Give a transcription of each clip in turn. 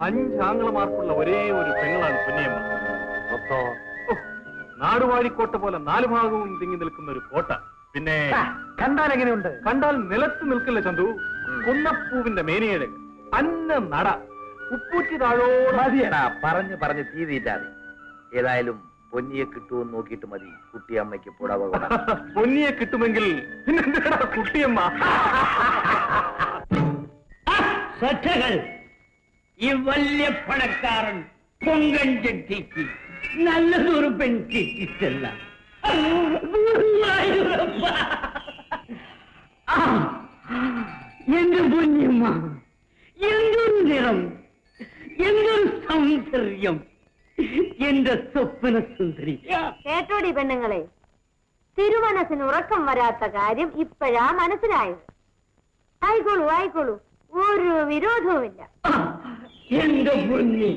5 ആംഗളമാർക്കുള്ള ഒരേ ഒരു പെങ്ങളാണ് പൊന്നിയമ്മ. നാടുവാഴിക്കോട്ട പോലെ 4 ഭാഗവും തിങ്ങി നിൽക്കുന്ന ഒരു കോട്ട. പിന്നെ കണ്ടാൽ എങ്ങനെയുണ്ട്? കണ്ടാൽ നിലത്ത് നിൽക്കില്ല ചന്തു. കൊന്നപ്പൂവിന്റെ മേനിയേഴ്, അന്ന നട, ഉപ്പൂറ്റി താഴോട്. മതിയടാ, പറഞ്ഞ് തീ തീറ്റാതെ. ഏതായാലും പൊന്നിയെ കിട്ടുമെന്ന് നോക്കിയിട്ട് മതി കുട്ടിയമ്മയ്ക്ക് പുടവ. പൊന്നിയെ കിട്ടുമെങ്കിൽ പിന്നെന്താ കുട്ടിയമ്മ. ഈ വലിയ പണക്കാരൻ പൊങ്കൻ ചെട്ടിക്ക് നല്ലതൊരു പെൺകിട്ടില്ല. എന്റെ പൊന്നിയമ്മ, എന്തൊരു നിറം, എന്തൊരു സൗന്ദര്യം, എന്റെ സ്വപ്ന സുന്ദരി. കേട്ടോടി പെണ്ണുങ്ങളെ, തിരുമനസിന് ഉറക്കം വരാത്ത കാര്യം ഇപ്പോഴാ മനസ്സിലായത്. ആയിക്കോളൂ ആയിക്കോളൂ, ഒരു വിരോധവുമില്ല. എന്റെ പൊന്നി,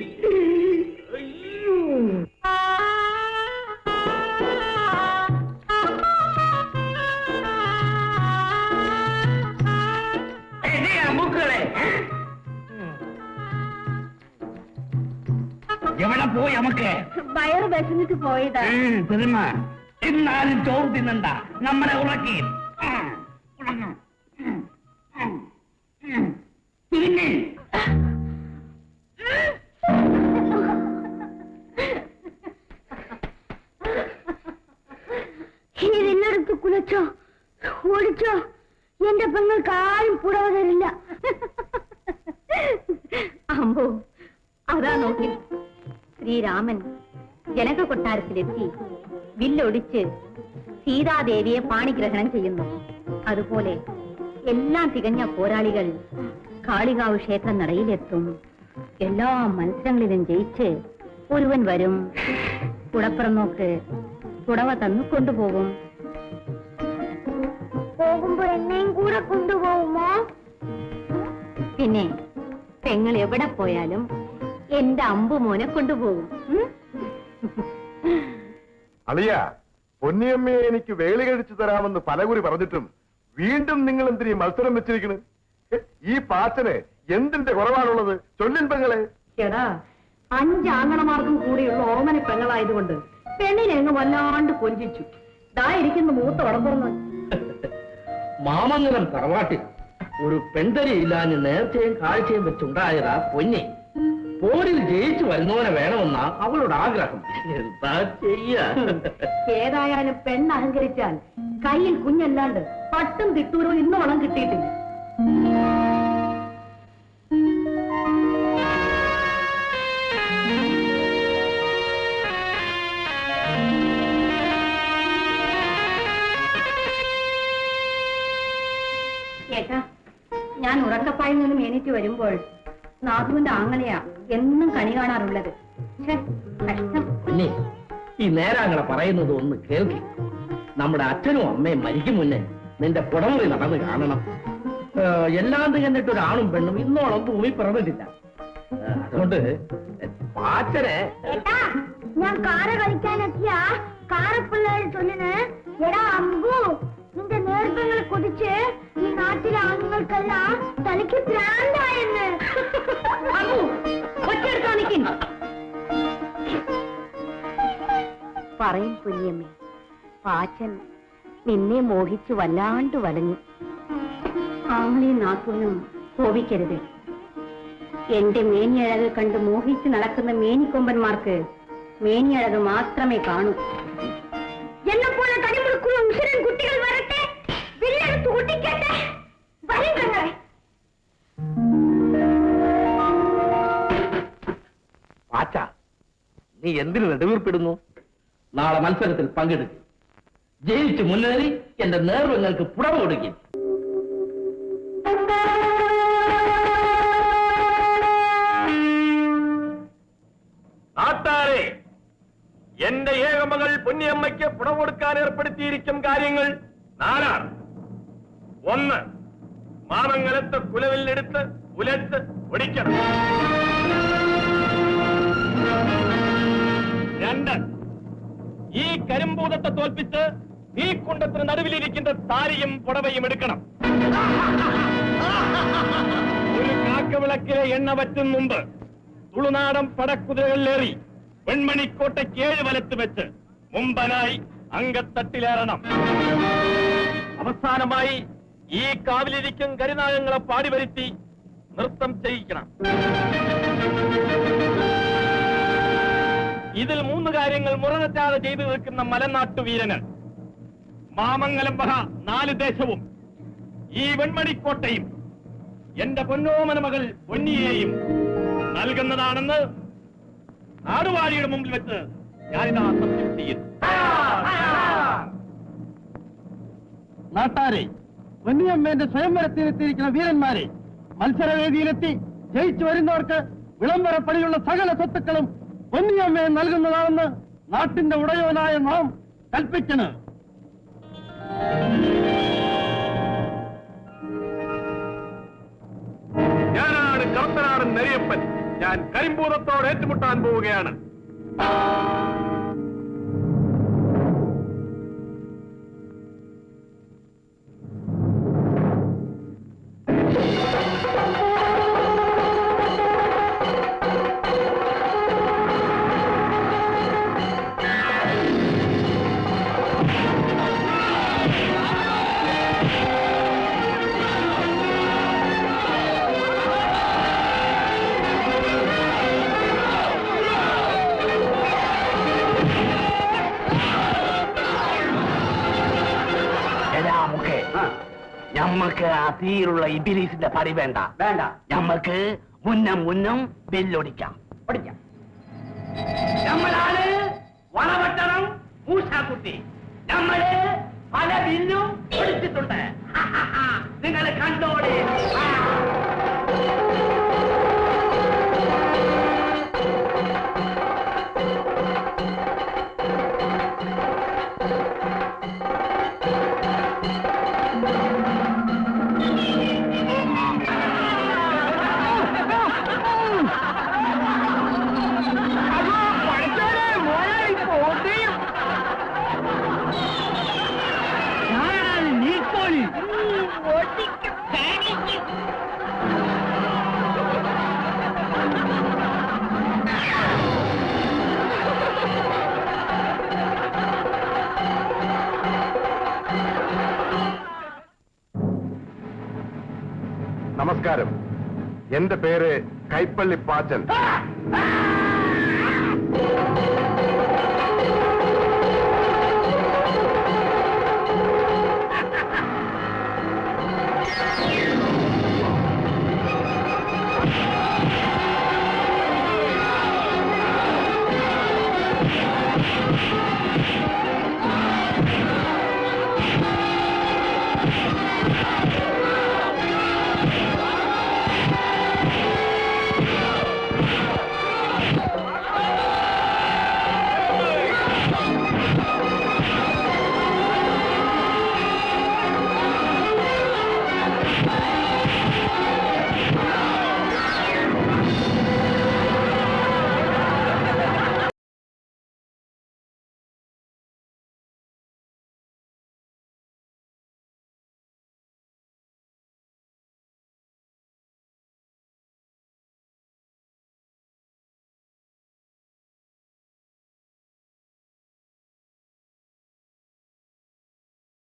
മക്കളെ എവിടെ പോയി? നമുക്ക് വയറ് വിശന്നിട്ട് പോയതാ. പെരുമ എന്നാലും ചോറ് തിന്നണ്ട, നമ്മളെ ഉറക്കി. പിന്നെ ഇതിനടുത്ത് കുലച്ചോ ഓടിച്ചോ, എന്റെ പെങ്ങൾക്ക് ആരും പുടവ തരില്ല. അമ്പോ, അതാ നോക്കി ശ്രീരാമൻ ജനക കൊട്ടാരത്തിലെത്തി വില്ലൊടിച്ച് സീതാദേവിയെ പാണിഗ്രഹണം ചെയ്യുന്നു. അതുപോലെ എല്ലാം തികഞ്ഞ പോരാളികൾ കാളികാവ് ക്ഷേത്ര നടയിലെത്തും. എല്ലാ മത്സരങ്ങളിലും ജയിച്ച് ഒരുവൻ വരും. കുടപ്പുറം നോക്ക് പുടവ തന്നു കൊണ്ടുപോകും. പോകുമ്പോ എന്നെയും കൂടെ കൊണ്ടുപോകുമോ? പിന്നെ പെങ്ങൾ എവിടെ പോയാലും എന്റെ അമ്പുമോനെ കൊണ്ടുപോകും. അളിയ, പൊന്നിയമ്മയെ എനിക്ക് വേളി കഴിച്ചു തരാമെന്ന് പലകുറി പറഞ്ഞിട്ടും വീണ്ടും നിങ്ങൾ എന്തിനീ മത്സരം വെച്ചിരിക്കണ്? ഈ പാച്ചന് എന്തിന്റെ കുറവാണുള്ളത്? ചൊല്ലിൻ പെങ്ങളെ. എടാ, 5 ആംഗണമാർക്കും കൂടിയുള്ള ഓമന പെങ്ങളായതുകൊണ്ട് പെണ്ണിനെ അങ്ങ് വല്ലാണ്ട് കൊഞ്ചിച്ചു. ദാ ഇരിക്കുന്ന മൂത്ത ഉടമ്പുറന്ന്. മാമംഗലം തറവാട്ടിൽ ഒരു പെൺതരി ഇല്ലാഞ്ഞ് നേർച്ചയും കാഴ്ചയും വെച്ചുണ്ടായതാ പൊന്നി. പോരിൽ ജയിച്ചു വരുന്നവനെ വേണമെന്നാ അവളുടെ ആഗ്രഹം. എന്താ ചെയ്യാ? ഏതായാലും പെണ്ണ് അഹങ്കരിച്ചാൽ കയ്യിൽ കുഞ്ഞല്ലാണ്ട് പട്ടും തിട്ടൂരും ഇന്നോളം കിട്ടിയിട്ടില്ല. ഏട്ടാ, ഞാൻ ഉറക്കപ്പായിൽ നിന്നും എണീറ്റ് വരുമ്പോൾ നാഥുവിന്റെ ആങ്ങളെയാ എന്നും കണി കാണാറുള്ളത്. കഷ്ടം. പൊന്നി, ഈ നേരാങ്ങളെ പറയുന്നത് ഒന്ന് കേൾക്കി. നമ്മുടെ അച്ഛനും അമ്മയും മരിക്കും മുന്നേ നിന്റെ പുടമുറി നടന്ന് കാണണം. എല്ലാം തികഞ്ഞിട്ട് ഒരാണും പെണ്ണും ഇന്നോളം ഭൂമി പിറന്നിട്ടില്ല. അതുകൊണ്ട് പാച്ചനെ ഞാൻ കാര കളിക്കാനെത്തിയ കാരപ്പിള്ളേര് ചൊല്ലിന്, എടാ അമ്പു, നിന്റെ നേർപ്പങ്ങൾ കുതിച്ച് ഈ നാട്ടിലെ ആണുങ്ങൾക്കെല്ലാം തനിക്ക് പ്രാന്തായെന്ന്. പറയും കുഞ്ഞമ്മേ, പാച്ചൻ നിന്നെ മോഹിച്ചു വല്ലാണ്ട് വലഞ്ഞു. ആങ്ങളെയും നാത്തൂനും കോപിക്കരുത്. എന്റെ മേനിയഴക് കണ്ട് മോഹിച്ചു നടക്കുന്ന മേനിക്കൊമ്പന്മാർക്ക് മേനിയഴക് മാത്രമേ കാണൂ. എന്നെപ്പോലെ തടിമുടുക്കുന്ന ഉശിരൻ കുട്ടികൾ വരട്ടെ, വില്ലെടുത്ത് ഒട്ടിക്കട്ടെ. വരുങ്ങളെ പാച്ച, നീ എന്തിനു നെടുവീർപ്പിടുന്നു? നാളെ മത്സരത്തിൽ പങ്കെടുക്കും. ജയിച്ചു മുന്നേറി എന്റെ നേർവങ്ങൾക്ക് പുടവ കൊടുക്കും. നാട്ടാരെ, എന്റെ ഏകമകൾ പൊന്നിയമ്മയ്ക്ക് പുടവ കൊടുക്കാൻ ഏർപ്പെടുത്തിയിരിക്കും കാര്യങ്ങൾ 4 ആണ്. 1, മാമംഗലത്തെ കുലവില്ലെടുത്ത് ഉലത്ത് ഒടിക്കണം. 2, ഈ കരിമ്പൂതത്തെ തോൽപ്പിച്ച് ഈ കുണ്ടത്തിന് നടുവിലിരിക്കുന്ന താരിയും പുടവയും എടുക്കണം. ഒരു കാക്കവിളക്കിലെ എണ്ണ വറ്റും മുമ്പ് തുളുനാടൻ പടക്കുതിരകളിലേറി വെൺമണിക്കോട്ടയ്ക്ക് 7 വലത്ത് വെച്ച് മുമ്പനായി അങ്കത്തട്ടിലേറണം. അവസാനമായി ഈ കാവിലിരിക്കും കരിനാഗങ്ങളെ പാടിവരുത്തി നൃത്തം ചെയ്യിക്കണം. ഇതിൽ 3 കാര്യങ്ങൾ മുറതെറ്റാതെ ചെയ്തു നിൽക്കുന്ന മലനാട്ടുവീരന് മാമംഗലം വക 4 ദേശവും ഈ വെൺമണിക്കോട്ടയും എന്റെ പൊന്നോമന മകൾ പൊന്നിയെയും നൽകുന്നതാണെന്ന് നാടുവാഴിയുടെ മുമ്പിൽ വെച്ച് ഞാനിതാ സത്യം ചെയ്യുന്നു. നാട്ടാരെ, പൊന്നിയമ്മേന്റെ സ്വയംവരത്തിനെത്തിയിരിക്കുന്ന വീരന്മാരെ, മത്സരവേദിയിലെത്തി ജയിച്ചു വരുന്നവർക്ക് വിളംബരപ്പടിയുള്ള സകല സ്വത്തുക്കളും പൊന്നിയമ്മയെ നൽകുന്നതാണെന്ന് നാട്ടിന്റെ ഉടയവനായ നാം കൽപ്പിക്കണം. ഞാനാണ് കർത്തനാടൻ നരിയപ്പൻ. ഞാൻ കരിമ്പൂതത്തോട് ഏറ്റുമുട്ടാൻ പോവുകയാണ്. ഞമ്മക്ക് ആ തീയിലുള്ള ഇബിലീസിന്റെ പടി വേണ്ട. ഞമ്മക്ക് മുന്നം ബെല്ലൊടിക്കാം. നമ്മളാണ് വളവട്ടണം മൂശാക്കുട്ടി. നമ്മള് പല ബില്ലും ഒടിച്ചിട്ടുണ്ട്. നിങ്ങൾ കണ്ടോടെ. നമസ്കാരം. എന്റെ പേര് കൈപ്പള്ളി പാച്ചൻ.